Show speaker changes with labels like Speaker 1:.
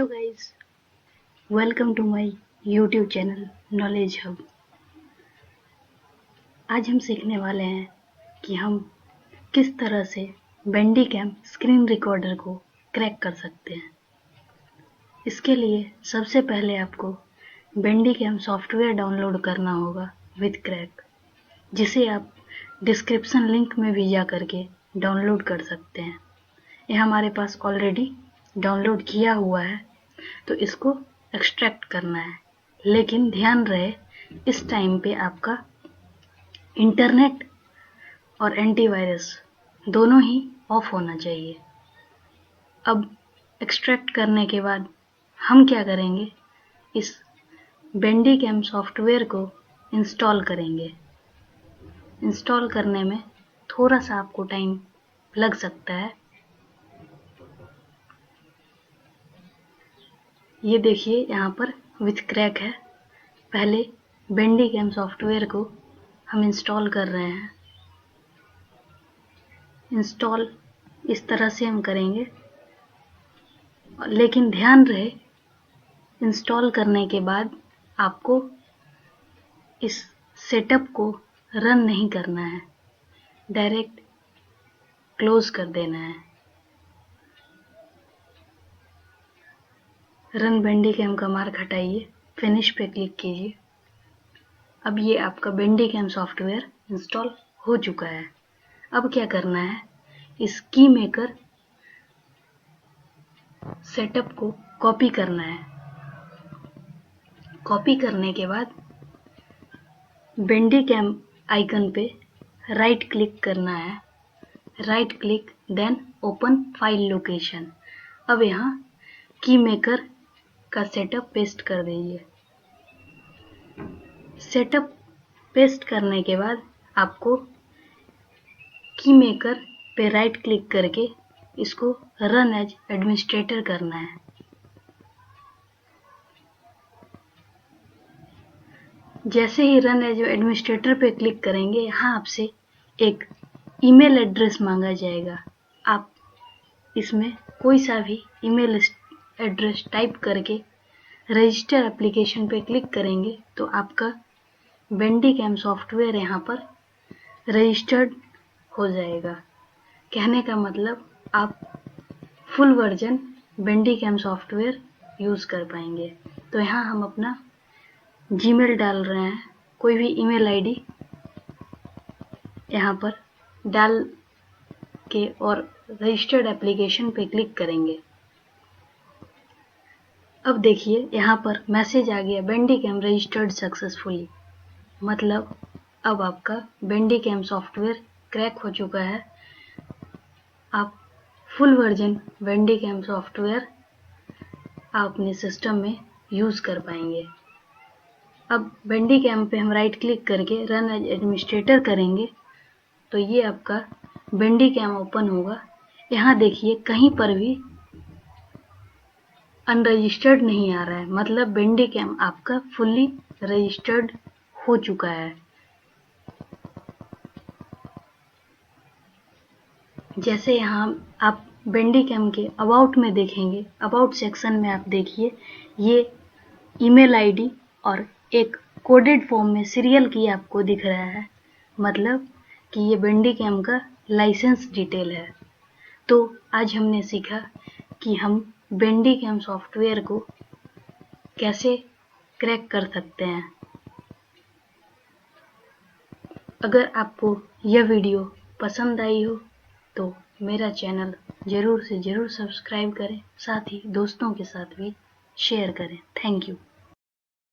Speaker 1: Hello guys, welcome to my YouTube channel knowledge hub. आज हम सीखने वाले हैं कि हम किस तरह से बेंडीकैम स्क्रीन रिकॉर्डर को क्रैक कर सकते हैं। इसके लिए सबसे पहले आपको बेंडीकैम सॉफ्टवेयर डाउनलोड करना होगा विद क्रैक, जिसे आप डिस्क्रिप्शन लिंक में भी जा करके डाउनलोड कर सकते हैं। ये हमारे पास ऑलरेडी डाउनलोड किया हुआ है, तो इसको एक्सट्रैक्ट करना है। लेकिन ध्यान रहे, इस टाइम पे आपका इंटरनेट और एंटीवायरस दोनों ही ऑफ होना चाहिए। अब एक्सट्रैक्ट करने के बाद हम क्या करेंगे, इस बेंडीकैम सॉफ्टवेयर को इंस्टॉल करेंगे। इंस्टॉल करने में थोड़ा सा आपको टाइम लग सकता है। ये देखिए, यहाँ पर विथ क्रैक है। पहले बेंडीकैम सॉफ्टवेयर को हम इंस्टॉल कर रहे हैं। इंस्टॉल इस तरह से हम करेंगे, लेकिन ध्यान रहे, इंस्टॉल करने के बाद आपको इस सेटअप को रन नहीं करना है, डायरेक्ट क्लोज कर देना है। रन बेंडीकैम का मार्क हटाइए, फिनिश पे क्लिक कीजिए। अब ये आपका बेंडीकैम सॉफ्टवेयर इंस्टॉल हो चुका है। अब क्या करना है, इस की मेकर सेटअप को कॉपी करना है। कॉपी करने के बाद बेंडीकैम आइकन पे राइट क्लिक करना है। Right click then open file location. अब यहाँ की मेकर का सेटअप पेस्ट कर दीजिए। सेटअप पेस्ट करने के बाद आपको की मेकर पे राइट क्लिक करके इसको रन एज एडमिनिस्ट्रेटर करना है। जैसे ही रन एज एडमिनिस्ट्रेटर पे क्लिक करेंगे, यहाँ आपसे एक ईमेल एड्रेस मांगा जाएगा। आप इसमें कोई सा भी ईमेल एड्रेस टाइप करके रजिस्टर एप्लीकेशन पे क्लिक करेंगे तो आपका बेंडीकैम सॉफ्टवेयर यहाँ पर रजिस्टर्ड हो जाएगा। कहने का मतलब आप फुल वर्जन बेंडीकैम सॉफ्टवेयर यूज़ कर पाएंगे। तो यहाँ हम अपना जीमेल डाल रहे हैं, कोई भी ईमेल आईडी यहाँ पर डाल के और रजिस्टर्ड एप्लीकेशन पे क्लिक करेंगे। अब देखिए, यहाँ पर मैसेज आ गया, बेंडीकैम रजिस्टर्ड सक्सेसफुली। मतलब अब आपका बेंडीकैम सॉफ्टवेयर क्रैक हो चुका है। आप फुल वर्जन बेंडीकैम सॉफ्टवेयर आप अपने सिस्टम में यूज़ कर पाएंगे। अब बेंडीकैम पे हम राइट क्लिक करके रन एज एडमिनिस्ट्रेटर करेंगे तो ये आपका बेंडीकैम ओपन होगा। यहाँ देखिए, कहीं पर भी अनरजिस्टर्ड नहीं आ रहा है, मतलब बेंडीकैम आपका फुल्ली रजिस्टर्ड हो चुका है। जैसे यहाँ आप बेंडीकैम के अबाउट में देखेंगे, अबाउट सेक्शन में आप देखिए, ये ईमेल आईडी और एक कोडेड फॉर्म में सीरियल की आपको दिख रहा है, मतलब कि ये बेंडीकैम का लाइसेंस डिटेल है। तो आज हमने सीखा कि हम बेंडीकैम सॉफ्टवेयर को कैसे क्रैक कर सकते हैं। अगर आपको यह वीडियो पसंद आई हो तो मेरा चैनल ज़रूर से ज़रूर सब्सक्राइब करें, साथ ही दोस्तों के साथ भी शेयर करें। Thank you.